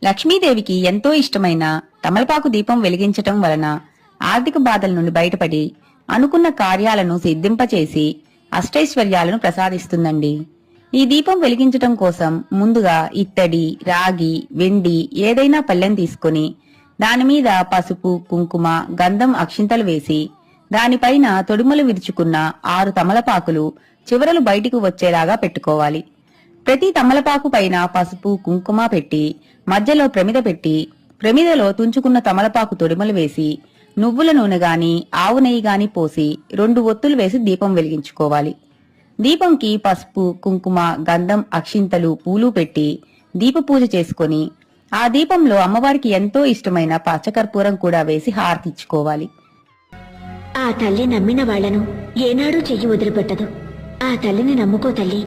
లక్ష్మీదేవికి ఎంతో ఇష్టమైన తమలపాకు దీపం వెలిగించటం వలన ఆర్థిక బాధల నుండి బయటపడి అనుకున్న కార్యాలను సిద్ధింపచేసి అష్టైశ్వర్యాలను ప్రసాదిస్తుందండి. ఈ దీపం వెలిగించటం కోసం ముందుగా ఇత్తడి, రాగి, వెండి ఏదైనా పళ్ళెం తీసుకుని దానిమీద పసుపు, కుంకుమ, గంధం, అక్షింతలు వేసి దానిపైన తొడిమలు విరుచుకున్న 6 తమలపాకులు చివరలు బయటికి వచ్చేలాగా పెట్టుకోవాలి. ప్రతి తమలపాకు పైన పసుపు, కుంకుమ పెట్టి మధ్యలో ప్రమిద పెట్టి ప్రమిదలో తుంచుకున్న తమలపాకు తొడిమలు వేసి నువ్వుల నూనె గాని ఆవు నెయ్యి గాని పోసి 2 ఒత్తులు వేసి దీపం వెలిగించుకోవాలి. దీపంకి పసుపు, కుంకుమ, గంధం, అక్షింతలు, పూలు పెట్టి దీప పూజ చేసుకుని ఆ దీపంలో అమ్మవారికి ఎంతో ఇష్టమైన పచ్చకర్పూరం కూడా వేసి హారతిచ్చుకోవాలి. ఆ తల్లి నమ్మిన వాళ్లను ఏనాడూ చెయ్యి వదిలిపెట్టదు. ఆ తల్లిని నమ్ముకో తల్లి.